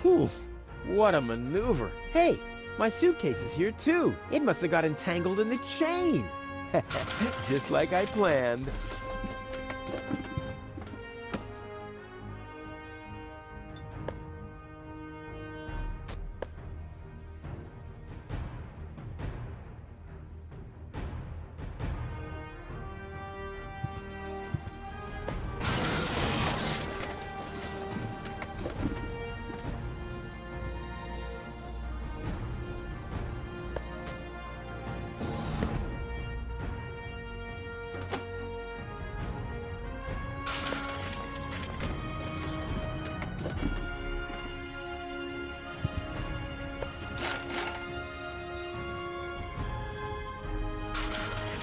Whew, what a maneuver. Hey, my suitcase is here too. It must have got entangled in the chain. Just like I planned.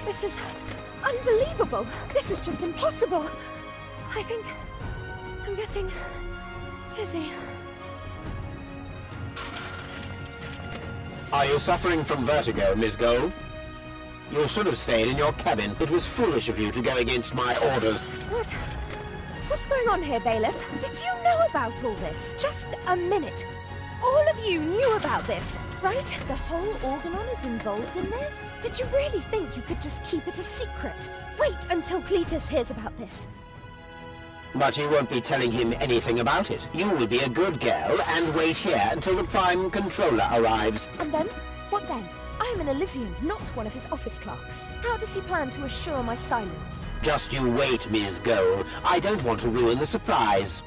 This is unbelievable. This is just impossible. I think I'm getting dizzy. Are you suffering from vertigo, Miss Gold? You should have stayed in your cabin. It was foolish of you to go against my orders. What's going on here, Bailiff? Did you know about all this? Just a minute. All of you knew about this, right? The whole Organon is involved in this? Did you really think you could just keep it a secret? Wait until Cletus hears about this. But you won't be telling him anything about it. You will be a good girl and wait here until the Prime Controller arrives. And then? What then? I'm an Elysian, not one of his office clerks. How does he plan to assure my silence? Just you wait, Ms. Gold. I don't want to ruin the surprise.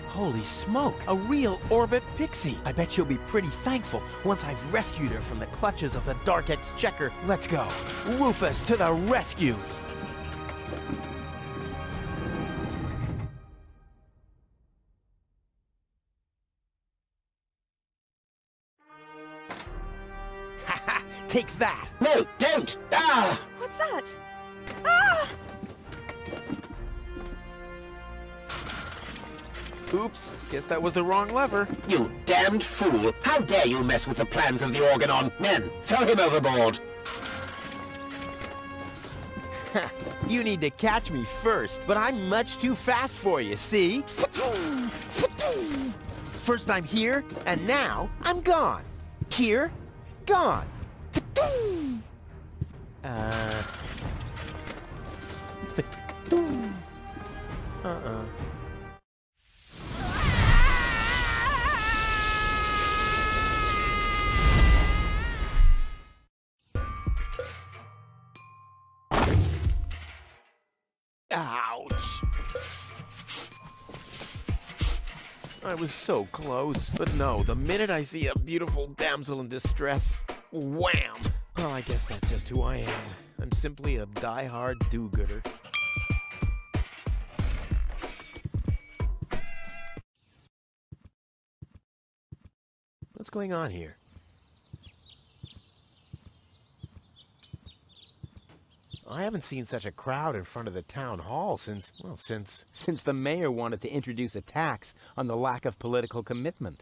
Holy smoke, a real orbit pixie. I bet she'll be pretty thankful once I've rescued her from the clutches of the Dark Exchequer. Let's go. Rufus to the rescue. Haha, take that. No, don't! Ah! What's that? Ah! Oops, guess that was the wrong lever. You damned fool! How dare you mess with the plans of the Organon? Men, throw him overboard! You need to catch me first, but I'm much too fast for you, see? First I'm here, and now I'm gone. Here, gone. Ouch! I was so close. But no, the minute I see a beautiful damsel in distress, wham! Well, I guess that's just who I am. I'm simply a die-hard do-gooder. What's going on here? I haven't seen such a crowd in front of the town hall since the mayor wanted to introduce a tax on the lack of political commitment.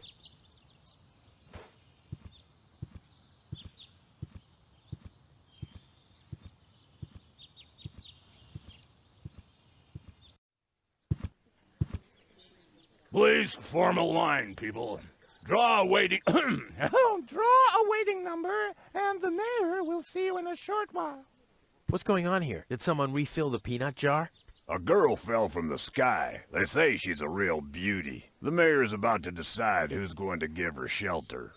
Please form a line, people. Draw a waiting... Oh, draw a waiting number, and the mayor will see you in a short while. What's going on here? Did someone refill the peanut jar? A girl fell from the sky. They say she's a real beauty. The mayor's about to decide who's going to give her shelter.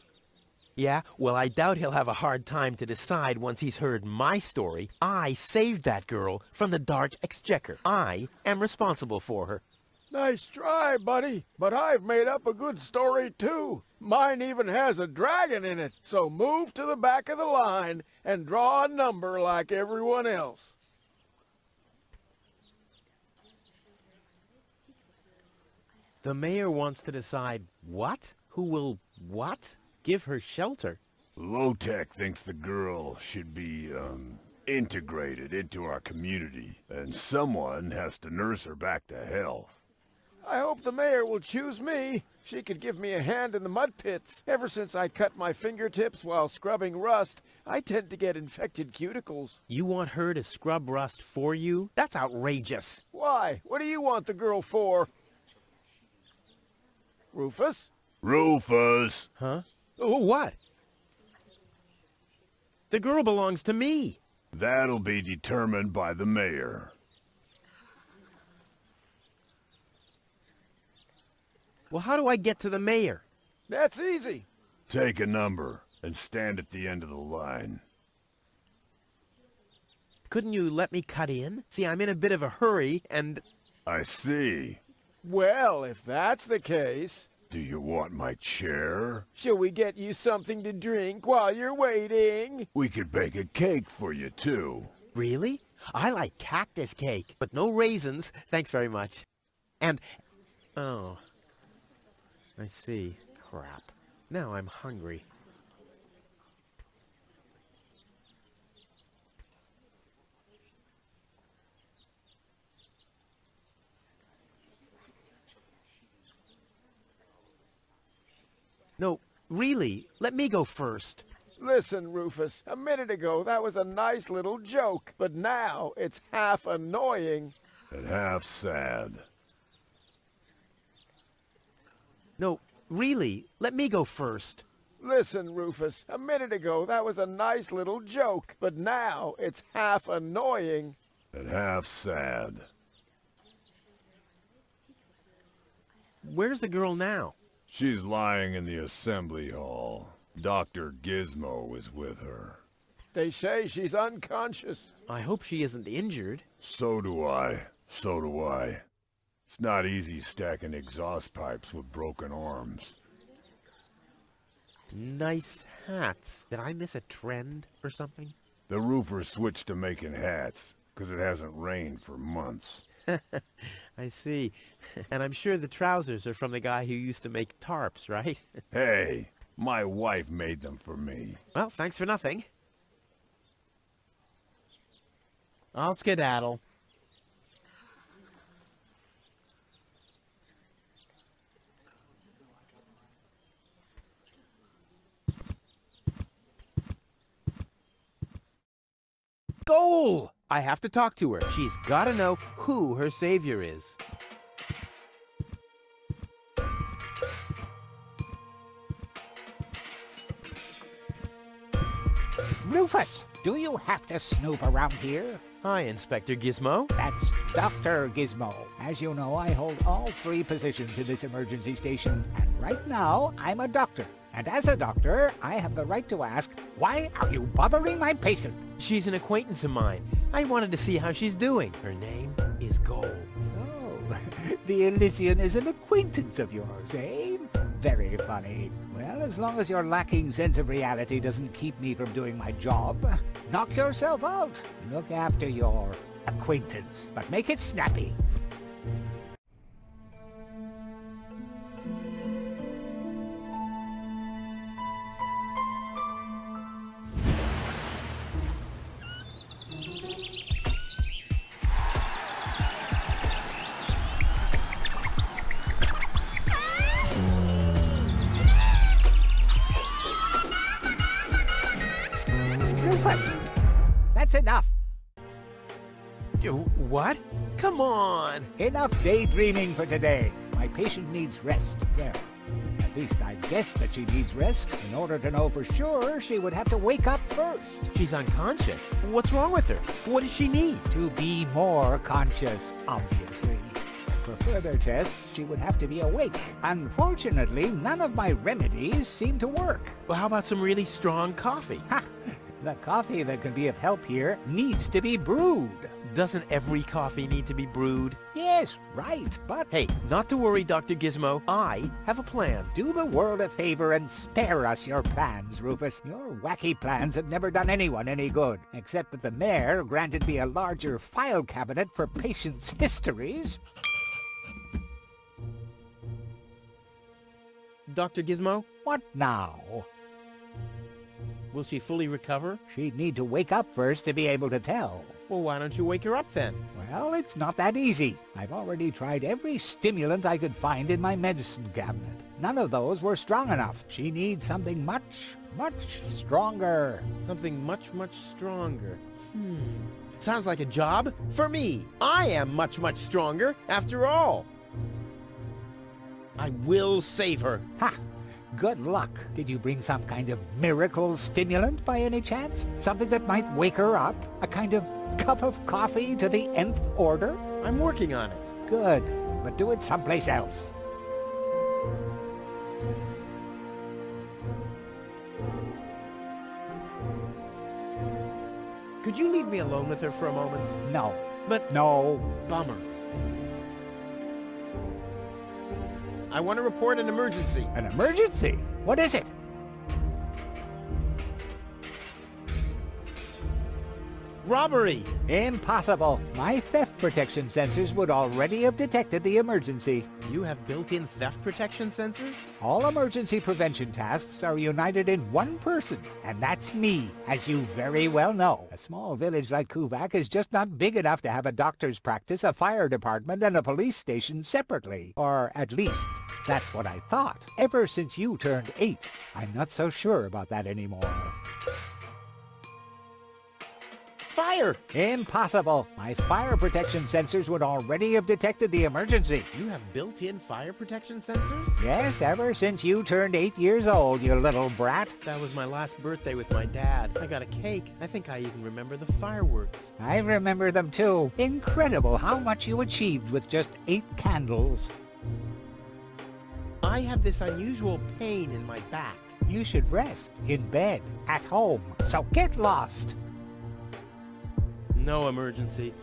Yeah, well, I doubt he'll have a hard time to decide once he's heard my story. I saved that girl from the Dark Exchequer. I am responsible for her. Nice try, buddy, but I've made up a good story too. Mine even has a dragon in it, so move to the back of the line and draw a number like everyone else. The mayor wants to decide what? Who will what? Give her shelter? Low-Tech thinks the girl should be, integrated into our community, and someone has to nurse her back to health. I hope the mayor will choose me, She could give me a hand in the mud pits. Ever since I cut my fingertips while scrubbing rust, I tend to get infected cuticles. You want her to scrub rust for you? That's outrageous. Why? What do you want the girl for? Rufus? Rufus! Huh? Oh, what? The girl belongs to me. That'll be determined by the mayor. Well, how do I get to the mayor? That's easy. Take a number and stand at the end of the line. Couldn't you let me cut in? See, I'm in a bit of a hurry, and... I see. Well, if that's the case... Do you want my chair? Shall we get you something to drink while you're waiting? We could bake a cake for you, too. Really? I like cactus cake, but no raisins. Thanks very much. And... Oh... I see. Crap. Now I'm hungry. No, really, let me go first. Listen, Rufus, a minute ago that was a nice little joke, but now it's half annoying. And half sad. No, really, let me go first. Listen, Rufus, a minute ago that was a nice little joke, but now it's half annoying. And half sad. Where's the girl now? She's lying in the assembly hall. Dr. Gizmo is with her. They say she's unconscious. I hope she isn't injured. So do I. So do I. It's not easy stacking exhaust pipes with broken arms. Nice hats. Did I miss a trend or something? The roofers switched to making hats, 'cause it hasn't rained for months. I see. And I'm sure the trousers are from the guy who used to make tarps, right? Hey, my wife made them for me. Well, thanks for nothing. I'll skedaddle. Goal! I have to talk to her. She's got to know who her savior is. Rufus, do you have to snoop around here? Hi, Inspector Gizmo. That's Dr. Gizmo. As you know, I hold all 3 positions in this emergency station, and right now, I'm a doctor. And as a doctor, I have the right to ask, why are you bothering my patient? She's an acquaintance of mine. I wanted to see how she's doing. Her name is Gold. Oh, the Elysian is an acquaintance of yours, eh? Very funny. Well, as long as your lacking sense of reality doesn't keep me from doing my job, knock yourself out. Look after your acquaintance, but make it snappy. That's enough. What? Come on! Enough daydreaming for today. My patient needs rest. Well, at least I guess that she needs rest. In order to know for sure, she would have to wake up first. She's unconscious. What's wrong with her? What does she need? To be more conscious, obviously. For further tests, she would have to be awake. Unfortunately, none of my remedies seem to work. Well, how about some really strong coffee? Ha! The coffee that can be of help here needs to be brewed. Doesn't every coffee need to be brewed? Yes, right, but... Hey, not to worry, Dr. Gizmo. I have a plan. Do the world a favor and spare us your plans, Rufus. Your wacky plans have never done anyone any good, except that the mayor granted me a larger file cabinet for patients' histories. Dr. Gizmo, What now? will she fully recover? She'd need to wake up first to be able to tell. Well, why don't you wake her up then? Well, it's not that easy. I've already tried every stimulant I could find in my medicine cabinet. None of those were strong enough. She needs something much, much stronger. Something much, much stronger. Sounds like a job for me. I am much, much stronger after all. I will save her. Ha! Good luck. Did you bring some kind of miracle stimulant by any chance? Something that might wake her up? A kind of cup of coffee to the nth order? I'm working on it. Good, but do it someplace else. Could you leave me alone with her for a moment? No. But No. bummer. I want to report an emergency. An emergency? What is it? Robbery! Impossible. My theft protection sensors would already have detected the emergency. You have built-in theft protection sensors? All emergency prevention tasks are united in one person, and that's me, as you very well know. A small village like Kuvak is just not big enough to have a doctor's practice, a fire department, and a police station separately. Or at least, that's what I thought. Ever since you turned 8, I'm not so sure about that anymore. Fire! Impossible. My fire protection sensors would already have detected the emergency. You have built-in fire protection sensors? Yes, ever since you turned 8 years old, you little brat. That was my last birthday with my dad. I got a cake. I think I even remember the fireworks. I remember them too. Incredible how much you achieved with just 8 candles. I have this unusual pain in my back. You should rest in bed, at home. So get lost. No emergency.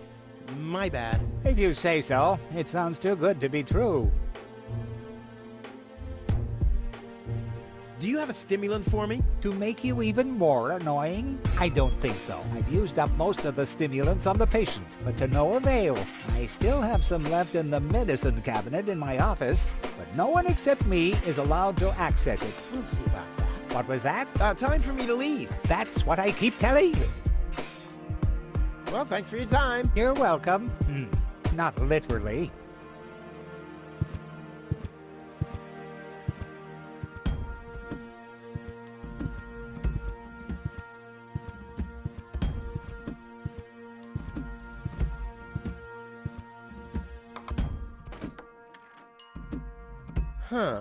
My bad. If you say so. It sounds too good to be true. Do you have a stimulant for me? To make you even more annoying? I don't think so. I've used up most of the stimulants on the patient, but to no avail. I still have some left in the medicine cabinet in my office, but no one except me is allowed to access it. We'll see about that. What was that? Time for me to leave. That's what I keep telling you. Well, thanks for your time. You're welcome. Not literally.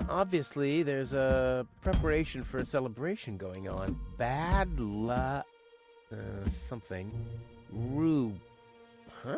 Obviously there's a preparation for a celebration going on. Something. Huh?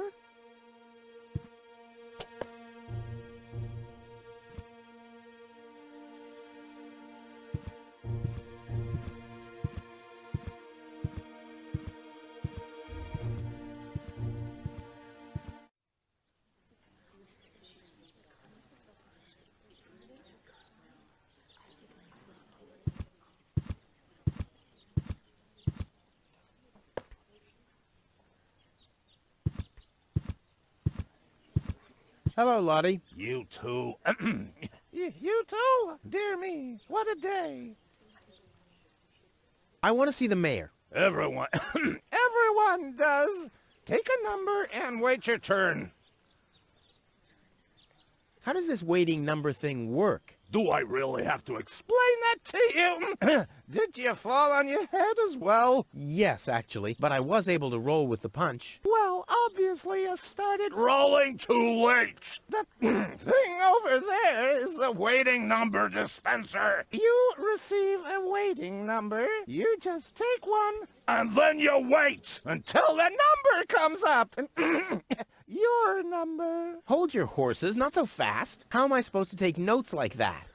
Hello, Lottie. You too. You too? Dear me, what a day. I want to see the mayor. Everyone. Everyone does. Take a number and wait your turn. How does this waiting number thing work? Do I really have to explain Explain that to you. Did you fall on your head as well? Yes, actually, but I was able to roll with the punch. Well, obviously you started rolling too late? The thing over there is the Waiting number dispenser. You receive a waiting number. You just take one And then you wait till the number comes up. Your number. Hold your horses, not so fast. How am I supposed to take notes like that?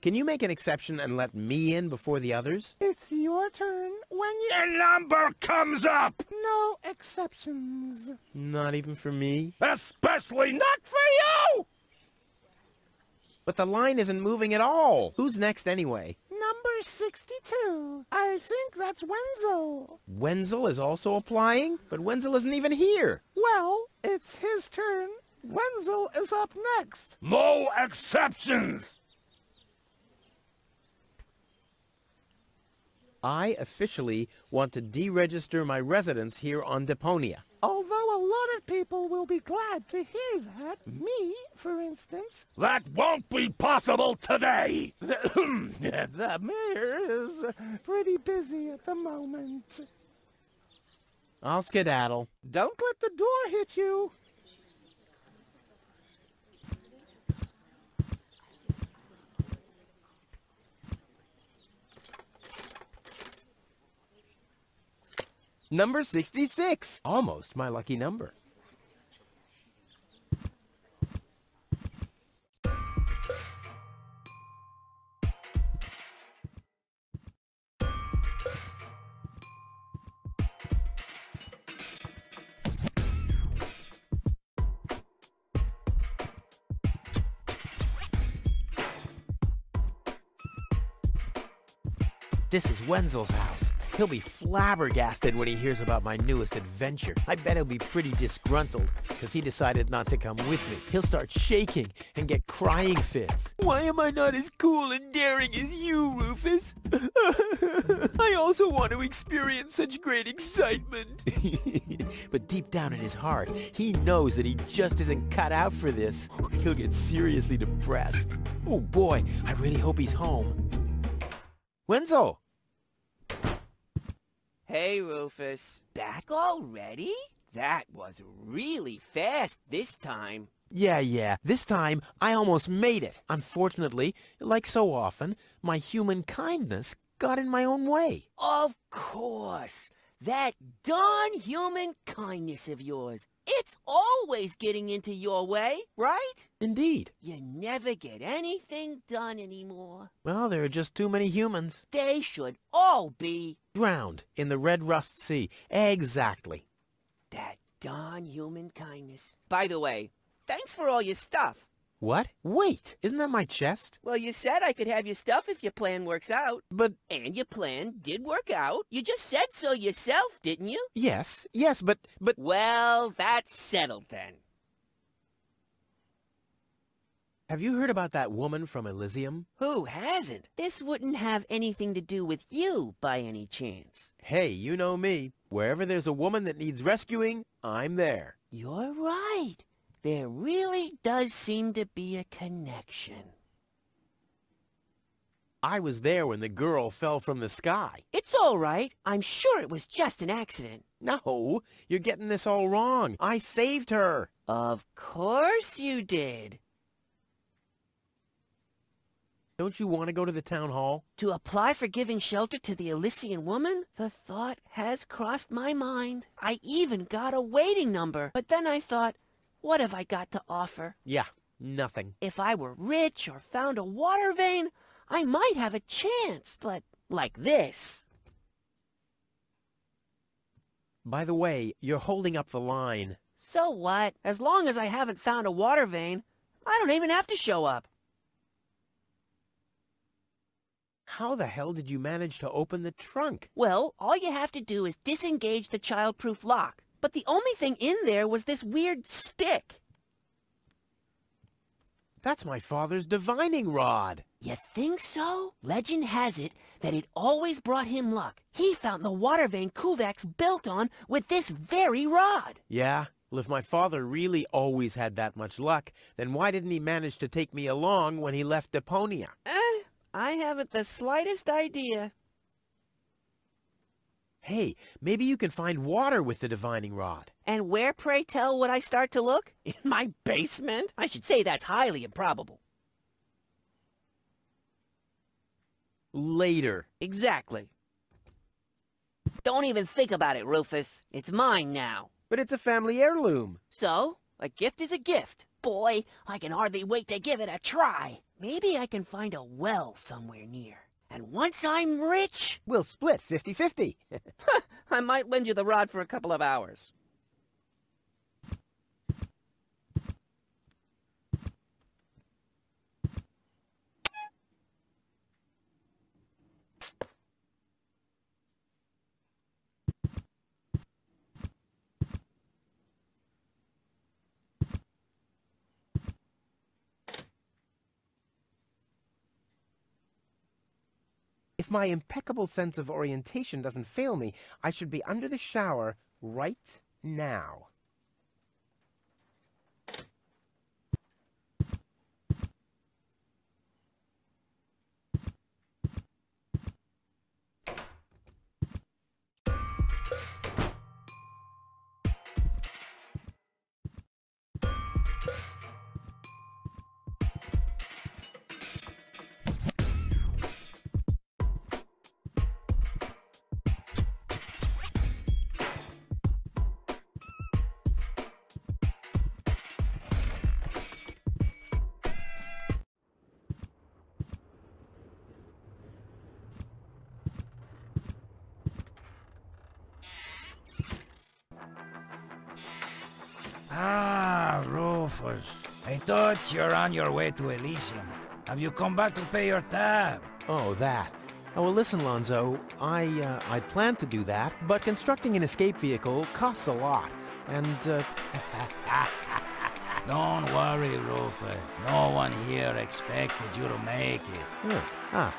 Can you make an exception and let me in before the others? It's your turn when you... The number comes up. No exceptions. Not even for me? Especially not for you. But the line isn't moving at all. Who's next anyway? Number 62. I think that's Wenzel. Wenzel is also applying? But Wenzel isn't even here. Well, it's his turn. Wenzel is up next. No exceptions. I officially want to deregister my residence here on Deponia. Although A lot of people will be glad to hear that. Me, for instance. That won't be possible today! The mayor is pretty busy at the moment. I'll skedaddle. Don't let the door hit you. Number 66. Almost my lucky number. This is Wenzel's house. He'll be flabbergasted when he hears about my newest adventure. I bet he'll be pretty disgruntled, because he decided not to come with me. He'll start shaking and get crying fits. Why am I not as cool and daring as you, Rufus? I also want to experience such great excitement. But deep down in his heart, he knows that he just isn't cut out for this. He'll get seriously depressed. Oh boy, I really hope he's home. Wenzel! Hey, Rufus. Back already? That was really fast this time. Yeah. This time, I almost made it. Unfortunately, like so often, my human kindness got in my own way. Of course. That darn human kindness of yours. It's always getting into your way, right? Indeed. You never get anything done anymore. Well, there are just too many humans. They should all be Drowned in the Red Rust Sea. Exactly. that darn human kindness. By the way, thanks for all your stuff. What? Wait, isn't that my chest? Well, you said I could have your stuff if your plan works out. But, And your plan did work out. You just said so yourself, didn't you? yes, but... Well, that's settled then. Have you heard about that woman from Elysium? Who hasn't? This wouldn't have anything to do with you, by any chance. Hey, you know me. Wherever there's a woman that needs rescuing, I'm there. You're right. There really does seem to be a connection. I was there when the girl fell from the sky. It's all right. I'm sure it was just an accident. No, you're getting this all wrong. I saved her. Of course you did. Don't you want to go to the town hall? To apply for giving shelter to the Elysian woman? The thought has crossed my mind. I even got a waiting number. But then I thought, what have I got to offer? Yeah, nothing. If I were rich or found a water vein, I might have a chance. But like this. By the way, you're holding up the line. So what? As long as I haven't found a water vein, I don't even have to show up. How the hell did you manage to open the trunk? Well, all you have to do is disengage the child-proof lock. But the only thing in there was this weird stick. That's my father's divining rod. You think so? Legend has it that it always brought him luck. He found the water vein Kuvak's built on with this very rod. Yeah? Well, if my father really always had that much luck, then why didn't he manage to take me along when he left Deponia? I haven't the slightest idea. Hey, maybe you can find water with the divining rod. And where, pray tell, would I start to look? In my basement? I should say that's highly improbable. Later. Exactly. Don't even think about it, Rufus. It's mine now. But it's a family heirloom. So, a gift is a gift. Boy, I can hardly wait to give it a try. Maybe I can find a well somewhere near. And once I'm rich, We'll split 50-50. I might lend you the rod for a couple of hours. If my impeccable sense of orientation doesn't fail me, I should be under the shower right now. Rufus. I thought you're on your way to Elysium. Have you come back to pay your tab? Oh, that. Oh, well, listen, Lonzo. I planned to do that, but constructing an escape vehicle costs a lot. And, Don't worry, Rufus. No one here expected you to make it. Huh. Ah,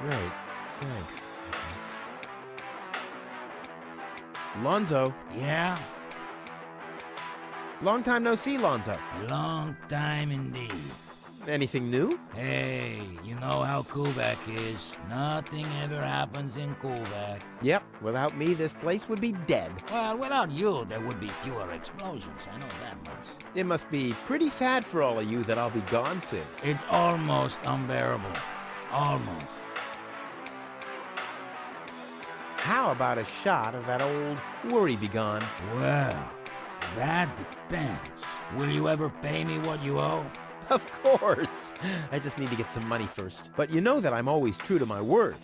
great. Thanks, I guess. Lonzo. Yeah? Long time no see, Lonzo. A long time indeed. Anything new? Hey, you know how Kovac is. Nothing ever happens in Kovac. Yep, without me, this place would be dead. Well, without you, there would be fewer explosions. I know that much. It must be pretty sad for all of you that I'll be gone soon. It's almost unbearable. Almost. How about a shot of that old worry begone? Well, that depends. Will you ever pay me what you owe? Of course. I just need to get some money first. But you know that I'm always true to my word.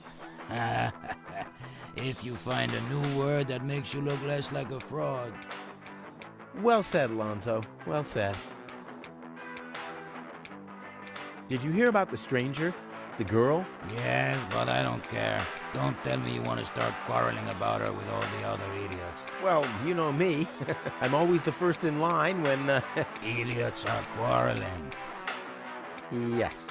If you find a new word that makes you look less like a fraud. Well said, Lonzo. Well said. Did you hear about the stranger? The girl? Yes, but I don't care. Don't tell me you want to start quarreling about her with all the other idiots. Well, you know me. I'm always the first in line when, Idiots are quarreling. Yes.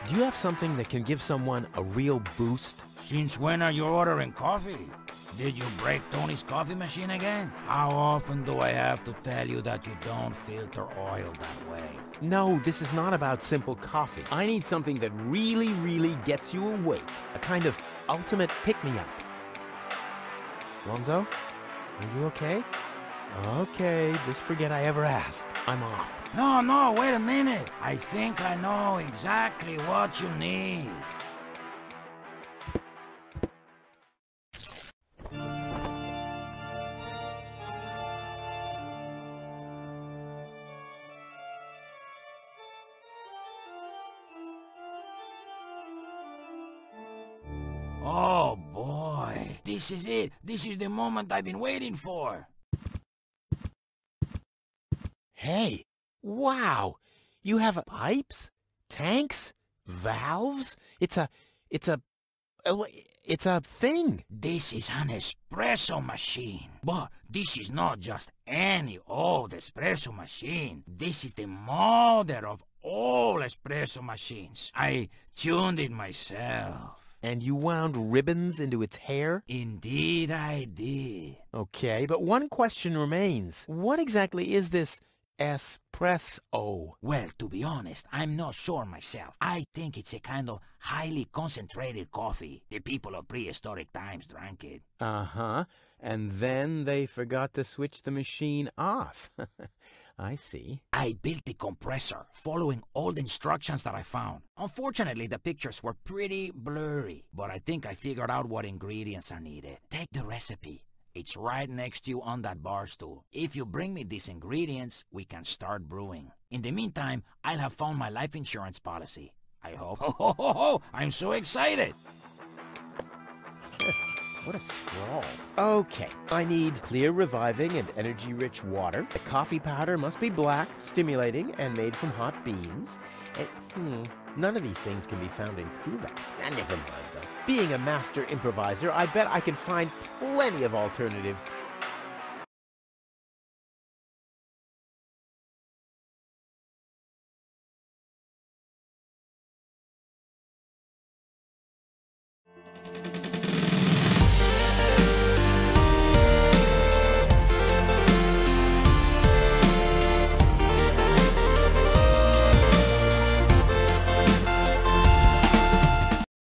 Do you have something that can give someone a real boost? Since when are you ordering coffee? Did you break Tony's coffee machine again? How often do I have to tell you that you don't filter oil that way? No, this is not about simple coffee. I need something that really gets you awake. A kind of ultimate pick-me-up. Lonzo? Are you okay? Okay, just forget I ever asked. I'm off. No, wait a minute. I think I know exactly what you need. Oh boy, this is it. This is the moment I've been waiting for. Hey, wow! You have pipes? Tanks? Valves? It's a thing. This is an espresso machine. But this is not just any old espresso machine. This is the mother of all espresso machines. I tuned it myself. And you wound ribbons into its hair? Indeed I did. Okay, but one question remains. What exactly is this espresso? Well, to be honest, I'm not sure myself. I think it's a kind of highly concentrated coffee. The people of prehistoric times drank it. Uh-huh. And then they forgot to switch the machine off. I see. I built the compressor, following all the instructions that I found. Unfortunately, the pictures were pretty blurry, but I think I figured out what ingredients are needed. Take the recipe. It's right next to you on that bar stool. If you bring me these ingredients, we can start brewing. In the meantime, I'll have found my life insurance policy. I hope. Oh, I'm so excited! What a scrawl. Okay, I need clear, reviving, and energy-rich water. The coffee powder must be black, stimulating, and made from hot beans. And, none of these things can be found in Kovac. Never mind, though. Being a master improviser, I bet I can find plenty of alternatives.